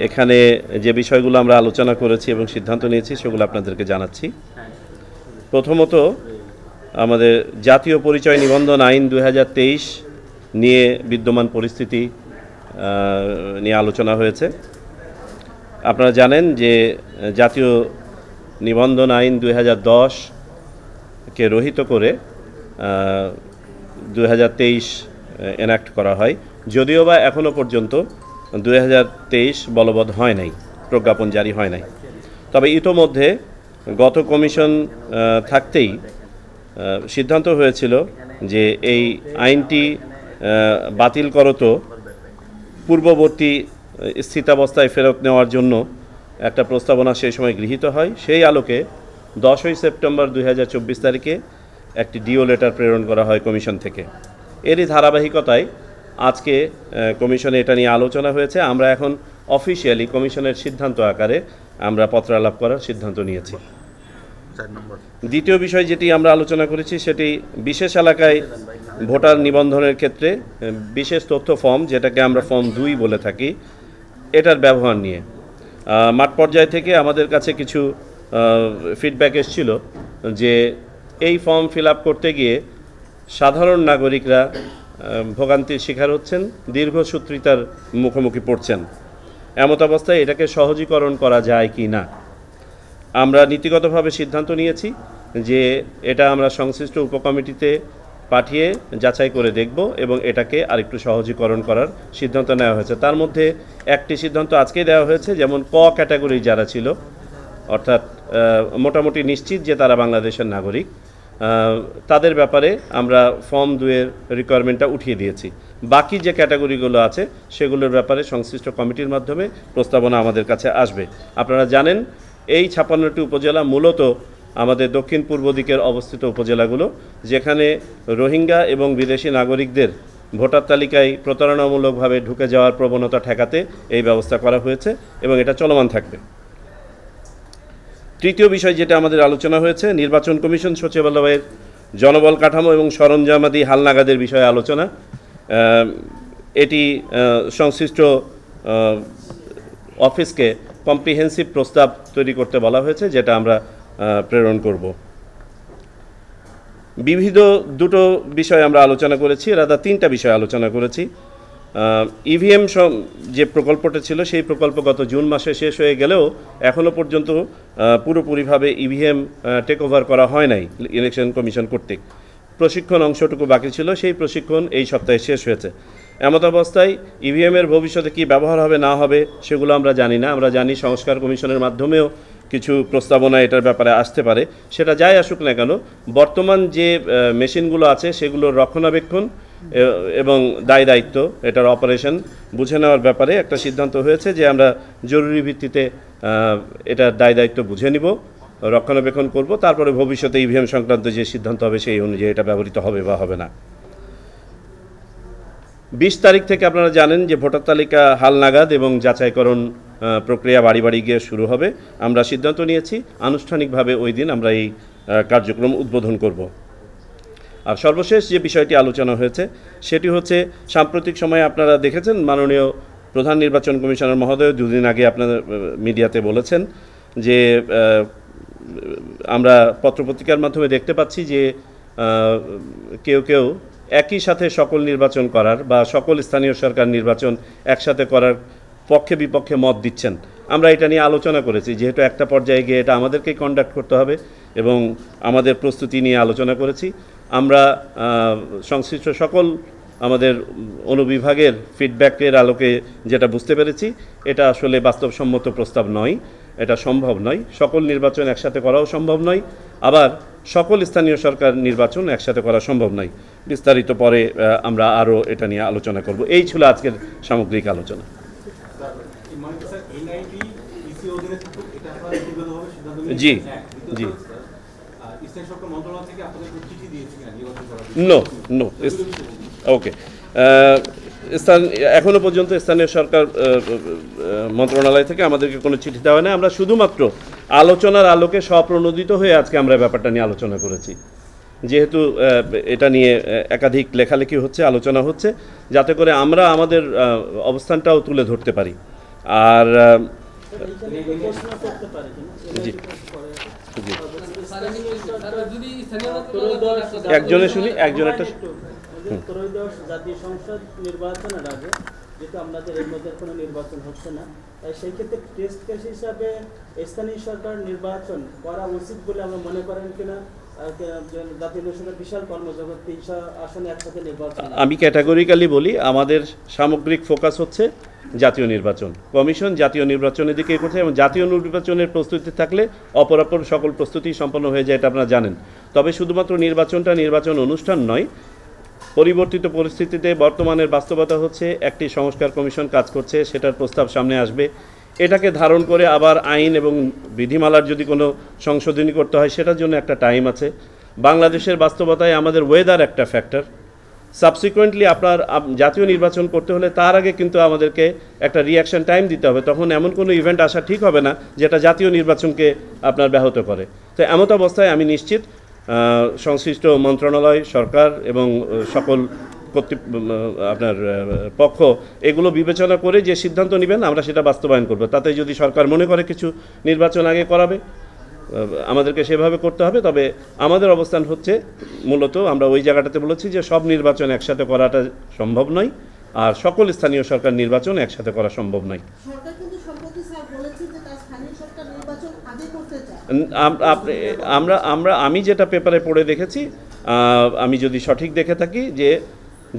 এখানে যে বিষয়গুলো আমরা আলোচনা করেছি এবং সিদ্ধান্ত নিয়েছি সেগুলো আপনাদেরকে জানাচ্ছি। প্রথমত, আমাদের জাতীয় পরিচয় নিবন্ধন আইন 2023 নিয়ে বিদ্যমান পরিস্থিতি নিয়ে আলোচনা হয়েছে। আপনারা জানেন যে জাতীয় নিবন্ধন আইন 2010-কে রহিত করে 2023 এনাক্ট করা হয়, যদিও বা এখনও পর্যন্ত 2023 বলবৎ হয় নাই, প্রজ্ঞাপন জারি হয় নাই। তবে ইতোমধ্যে গত কমিশন থাকতেই সিদ্ধান্ত হয়েছিল যে এই আইনটি বাতিল করত পূর্ববর্তী স্থিতাবস্থায় ফেরত নেওয়ার জন্য একটা প্রস্তাবনা সেই সময় গৃহীত হয়। সেই আলোকে 10ই সেপ্টেম্বর 2024 তারিখে একটি ডিও লেটার প্রেরণ করা হয় কমিশন থেকে। এরই ধারাবাহিকতায় আজকে কমিশনে এটা নিয়ে আলোচনা হয়েছে। আমরা এখন অফিসিয়ালি কমিশনের সিদ্ধান্ত আকারে আমরা পত্রালাপ করার সিদ্ধান্ত নিয়েছি। দ্বিতীয় বিষয় যেটি আমরা আলোচনা করেছি সেটি বিশেষ এলাকায় ভোটার নিবন্ধনের ক্ষেত্রে বিশেষ তথ্য ফর্ম, যেটাকে আমরা ফর্ম 2 বলে থাকি, এটার ব্যবহার নিয়ে মাঠ পর্যায় থেকে আমাদের কাছে কিছু ফিডব্যাক এসেছিল যে এই ফর্ম ফিল আপ করতে গিয়ে সাধারণ নাগরিকরা ভোগান্তির শিকার হচ্ছেন, দীর্ঘসূত্রিতার মুখোমুখি পড়ছেন। এমত অবস্থায় এটাকে সহজীকরণ করা যায় কি না, আমরা নীতিগতভাবে সিদ্ধান্ত নিয়েছি যে এটা আমরা সংশ্লিষ্ট উপকমিটিতে পাঠিয়ে যাচাই করে দেখব এবং এটাকে আরেকটু সহজীকরণ করার সিদ্ধান্ত নেওয়া হয়েছে। তার মধ্যে একটি সিদ্ধান্ত আজকেই দেওয়া হয়েছে, যেমন ক ক্যাটাগরি যারা ছিল, অর্থাৎ মোটামুটি নিশ্চিত যে তারা বাংলাদেশের নাগরিক, তাদের ব্যাপারে আমরা ফর্ম 2-এর রিকোয়ারমেন্টটা উঠিয়ে দিয়েছি। বাকি যে ক্যাটাগরিগুলো আছে সেগুলোর ব্যাপারে সংশ্লিষ্ট কমিটির মাধ্যমে প্রস্তাবনা আমাদের কাছে আসবে। আপনারা জানেন এই 56টি উপজেলা মূলত আমাদের দক্ষিণ পূর্ব দিকের অবস্থিত উপজেলাগুলো, যেখানে রোহিঙ্গা এবং বিদেশি নাগরিকদের ভোটার তালিকায় প্রতারণামূলকভাবে ঢুকে যাওয়ার প্রবণতা ঠেকাতে এই ব্যবস্থা করা হয়েছে এবং এটা চলমান থাকবে। তৃতীয় বিষয় যেটা আমাদের আলোচনা হয়েছে, নির্বাচন কমিশন সচিবালয়ের জনবল কাঠামো এবং সরঞ্জামাদি হালনাগাদের বিষয়ে আলোচনা। এটি সংশ্লিষ্ট অফিসকে কম্প্রিহেন্সিভ প্রস্তাব তৈরি করতে বলা হয়েছে, যেটা আমরা প্রেরণ করব। বিবিধ দুটো বিষয় আমরা আলোচনা করেছি, রাদা 3টা বিষয় আলোচনা করেছি। ইভিএম যে প্রকল্পটা ছিল সেই প্রকল্প গত জুন মাসে শেষ হয়ে গেলেও এখনও পর্যন্ত পুরোপুরিভাবে ইভিএম টেক ওভার করা হয় নাই ইলেকশন কমিশন কর্তৃক। প্রশিক্ষণ অংশটুকু বাকি ছিল, সেই প্রশিক্ষণ এই সপ্তাহে শেষ হয়েছে। এমত অবস্থায় ইভিএমের ভবিষ্যতে কী ব্যবহার হবে না হবে সেগুলো আমরা জানি না। আমরা জানি সংস্কার কমিশনের মাধ্যমেও কিছু প্রস্তাবনা এটার ব্যাপারে আসতে পারে। সেটা যাই আসুক না কেন, বর্তমান যে মেশিনগুলো আছে সেগুলোর রক্ষণাবেক্ষণ এবং দায় দায়িত্ব, এটার অপারেশন বুঝে নেওয়ার ব্যাপারে একটা সিদ্ধান্ত হয়েছে যে আমরা জরুরি ভিত্তিতে এটার দায় দায়িত্ব বুঝে নিব, রক্ষণাবেক্ষণ করব, তারপরে ভবিষ্যতে ইভিএম সংক্রান্ত যে সিদ্ধান্ত হবে সেই অনুযায়ী এটা ব্যবহৃত হবে বা হবে না। 20 তারিখ থেকে আপনারা জানেন যে ভোটার তালিকা হালনাগাদ এবং যাচাইকরণ প্রক্রিয়া বাড়ি বাড়ি গিয়ে শুরু হবে। আমরা সিদ্ধান্ত নিয়েছি আনুষ্ঠানিকভাবে ওই দিন আমরা এই কার্যক্রম উদ্বোধন করব। আর সর্বশেষ যে বিষয়টি আলোচনা হয়েছে সেটি হচ্ছে, সাম্প্রতিক সময়ে আপনারা দেখেছেন মাননীয় প্রধান নির্বাচন কমিশনার মহোদয় 2 দিন আগে আপনাদের মিডিয়াতে বলেছেন যে আমরা পত্রপত্রিকার মাধ্যমে দেখতে পাচ্ছি যে কেউ কেউ একই সাথে সকল নির্বাচন করার বা সকল স্থানীয় সরকার নির্বাচন একসাথে করার পক্ষে বিপক্ষে মত দিচ্ছেন। আমরা এটা নিয়ে আলোচনা করেছি, যেহেতু একটা পর্যায়ে গিয়ে এটা আমাদেরকেই কন্ডাক্ট করতে হবে এবং আমাদের প্রস্তুতি নিয়ে আলোচনা করেছি। আমরা সংশ্লিষ্ট সকল আমাদের অনুবিভাগের ফিডব্যাকের আলোকে যেটা বুঝতে পেরেছি, এটা আসলে বাস্তবসম্মত প্রস্তাব নয়, এটা সম্ভব নয়। সকল নির্বাচন একসাথে করাও সম্ভব নয়, আবার সকল স্থানীয় সরকার নির্বাচন একসাথে করা সম্ভব নয়। বিস্তারিত পরে আমরা আরও এটা নিয়ে আলোচনা করব। এই ছিল আজকের সামগ্রিক আলোচনা। জি জি নো নো ওকে এখনও পর্যন্ত স্থানীয় সরকার মন্ত্রণালয় থেকে আমাদেরকে কোনো চিঠি দেওয়া নেই। আমরা শুধুমাত্র আলোচনার আলোকে স্বপ্রণোদিত হয়ে আজকে আমরা ব্যাপারটা নিয়ে আলোচনা করেছি, যেহেতু এটা নিয়ে একাধিক লেখালেখি হচ্ছে, আলোচনা হচ্ছে, যাতে করে আমরা আমাদের অবস্থানটাও তুলে ধরতে পারি আর জি জি একজনে শুনি একজনেরটা ত্রয়োদশ জাতীয় সংসদ নির্বাচনের আগে যেহেতু আমাদের এর মধ্যে কোনো নির্বাচন হচ্ছে না, তাই সেই ক্ষেত্রে টেস্ট কেস হিসাবে স্থানীয় সরকার নির্বাচন করা উচিত বলে আমরা মনে করেন কিনা? জাতীয় সংসদের বিশাল কর্মজগৎ 300 আসনে একসাথে নির্বাচন। আমি ক্যাটাগরিক্যালি বলি, আমাদের সামগ্রিক ফোকাস হচ্ছে জাতীয় নির্বাচন। কমিশন জাতীয় নির্বাচনের দিকে করছে এবং জাতীয় নির্বাচনের প্রস্তুতি থাকলে অপরাপর সকল প্রস্তুতি সম্পন্ন হয়ে যায়, এটা আপনারা জানেন। তবে শুধুমাত্র নির্বাচনটা নির্বাচন অনুষ্ঠান নয়, পরিবর্তিত পরিস্থিতিতে বর্তমানের বাস্তবতা হচ্ছে একটি সংস্কার কমিশন কাজ করছে, সেটার প্রস্তাব সামনে আসবে। এটাকে ধারণ করে আবার আইন এবং বিধিমালার যদি কোনো সংশোধনী করতে হয় সেটার জন্য একটা টাইম আছে। বাংলাদেশের বাস্তবতায় আমাদের ওয়েদার একটা ফ্যাক্টর। সাবসিকুয়েন্টলি আপনার জাতীয় নির্বাচন করতে হলে তার আগে কিন্তু আমাদেরকে একটা রিয়াকশন টাইম দিতে হবে। তখন এমন কোনো ইভেন্ট আসা ঠিক হবে না যেটা জাতীয় নির্বাচনকে আপনার ব্যাহত করে। তো এমত অবস্থায় আমি নিশ্চিত সংশ্লিষ্ট মন্ত্রণালয়, সরকার এবং সকল আপনার পক্ষ এগুলো বিবেচনা করে যে সিদ্ধান্ত নেবেন আমরা সেটা বাস্তবায়ন করব। তাতে যদি সরকার মনে করে কিছু নির্বাচন আগে করাবে, আমাদেরকে সেভাবে করতে হবে। তবে আমাদের অবস্থান হচ্ছে মূলত আমরা ওই জায়গাটাতে বলেছি যে সব নির্বাচন একসাথে করাটা সম্ভব নয়, আর সকল স্থানীয় সরকার নির্বাচন একসাথে করা সম্ভব নয়। আমি যেটা পেপারে পড়ে দেখেছি, আমি যদি সঠিক দেখে থাকি, যে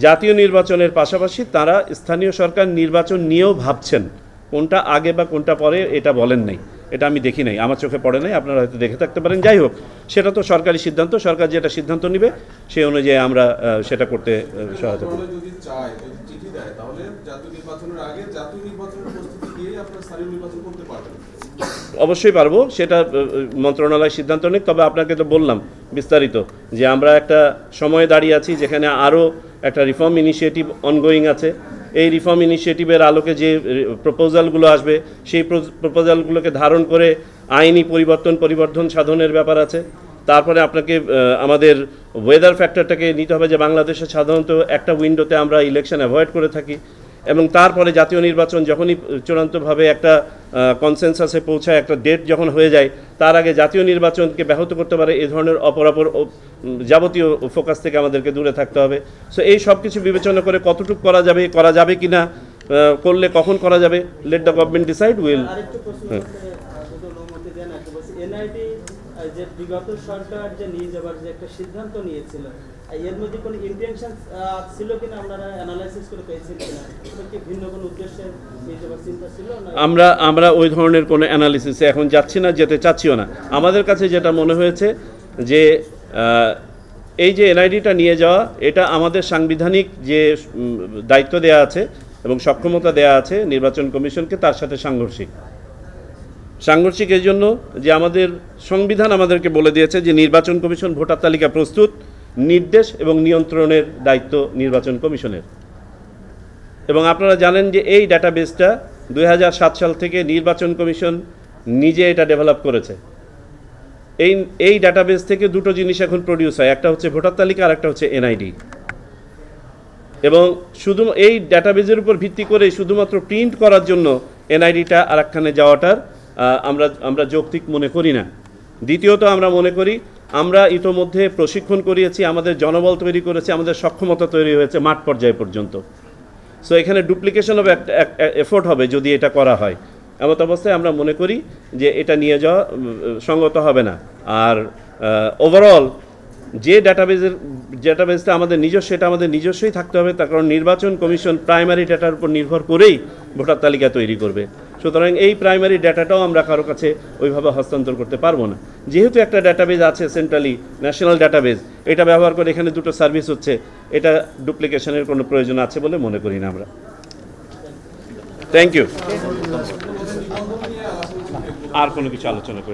জাতীয় নির্বাচনের পাশাপাশি তারা স্থানীয় সরকার নির্বাচন নিয়েও ভাবছেন। কোনটা আগে বা কোনটা পরে এটা বলেন নাই, এটা আমি দেখি নাই, আমার চোখে পড়ে নাই, আপনারা হয়তো দেখে থাকতে পারেন। যাই হোক, সেটা তো সরকারি সিদ্ধান্ত, সরকার যেটা সিদ্ধান্ত নেবে সেই অনুযায়ী আমরা সেটা করতে সহায়তা করব। অবশ্যই পারবো, সেটা মন্ত্রণালয় সিদ্ধান্ত নিক। তবে আপনাকে তো বললাম বিস্তারিত যে আমরা একটা সময়ে দাঁড়িয়ে আছি যেখানে আরও একটা রিফর্ম ইনিশিয়েটিভ অনগোয়িং আছে। এই রিফর্ম ইনিশিয়েটিভের আলোকে যে প্রপোজালগুলো আসবে সেই প্রপোজালগুলোকে ধারণ করে আইনি পরিবর্ধন সাধনের ব্যাপার আছে। তারপরে আপনাকে আমাদের ওয়েদার ফ্যাক্টরটাকে নিতে হবে, যে বাংলাদেশে সাধারণত একটা উইন্ডোতে আমরা ইলেকশন অ্যাভয়েড করে থাকি, এবং তারপরে জাতীয় নির্বাচন যখনই চূড়ান্তভাবে একটা কনসেনসাসে পৌঁছায়, একটা ডেট যখন হয়ে যায়, তার আগে জাতীয় নির্বাচনকে ব্যাহত করতে পারে এই ধরনের অপরাপর যাবতীয় ফোকাস থেকে আমাদেরকে দূরে থাকতে হবে। সো এই সব কিছু বিবেচনা করে কতটুকু করা যাবে কি না, করলে কখন করা যাবে, let the government decide. Will যে বিগত সরকার যে নিয়ে যাবার যে একটা সিদ্ধান্ত নিয়েছিল, এর মধ্যে কোনো ইন্টেনশন ছিল কিনা, আপনারা অ্যানালাইসিস করে পেয়েছেন কিনা, কি ভিন্ন কোনো উদ্দেশ্যে নিয়ে যাবার চিন্তা ছিল না? আমরা ওই ধরনের কোনো অ্যানালিসিসে এখন যাচ্ছি না, যেতে চাচ্ছিও না। আমাদের কাছে যেটা মনে হয়েছে যে এই যে এনআইডিটা নিয়ে যাওয়া, এটা আমাদের সাংবিধানিক যে দায়িত্ব দেয়া আছে এবং সক্ষমতা দেয়া আছে নির্বাচন কমিশনকে, তার সাথে সাংঘর্ষিক এই জন্য যে আমাদের সংবিধান আমাদেরকে বলে দিয়েছে যে নির্বাচন কমিশন ভোটার তালিকা প্রস্তুত, নির্দেশ এবং নিয়ন্ত্রণের দায়িত্ব নির্বাচন কমিশনের। এবং আপনারা জানেন যে এই ডাটাবেসটা 2007 সাল থেকে নির্বাচন কমিশন নিজে এটা ডেভেলপ করেছে। এই ডাটাবেস থেকে দুটো জিনিস এখন প্রডিউস হয়, একটা হচ্ছে ভোটার তালিকা আর একটা হচ্ছে এনআইডি। এবং শুধু এই ডাটাবেসের উপর ভিত্তি করে শুধুমাত্র প্রিন্ট করার জন্য এনআইডিটা আরেকখানে যাওয়াটার আমরা যৌক্তিক মনে করি না। দ্বিতীয়ত আমরা মনে করি আমরা ইতোমধ্যে প্রশিক্ষণ করিয়েছি, আমাদের জনবল তৈরি করেছি, আমাদের সক্ষমতা তৈরি হয়েছে মাঠ পর্যায় পর্যন্ত। সো এখানে ডুপ্লিকেশন অফ এফোর্ট হবে যদি এটা করা হয়। এমত অবস্থায় আমরা মনে করি যে এটা নিয়ে যাওয়া সঙ্গত হবে না। আর ওভারঅল যে ডাটাবেসটা আমাদের নিজস্ব, সেটা আমাদের নিজস্বই থাকতে হবে, তার কারণ নির্বাচন কমিশন প্রাইমারি ডাটার উপর নির্ভর করেই ভোটার তালিকা তৈরি করবে। সুতরাং এই প্রাইমারি ডাটাটাও আমরা কারো কাছে ওইভাবে হস্তান্তর করতে পারবো না। যেহেতু একটা ডাটাবেস আছে সেন্ট্রালি, ন্যাশনাল ডাটাবেস, এটা ব্যবহার করে এখানে দুটো সার্ভিস হচ্ছে, এটা ডুপ্লিকেশনের কোনো প্রয়োজন আছে বলে মনে করি না আমরা। Thank you. আর কোনো কিছু আলোচনা করি।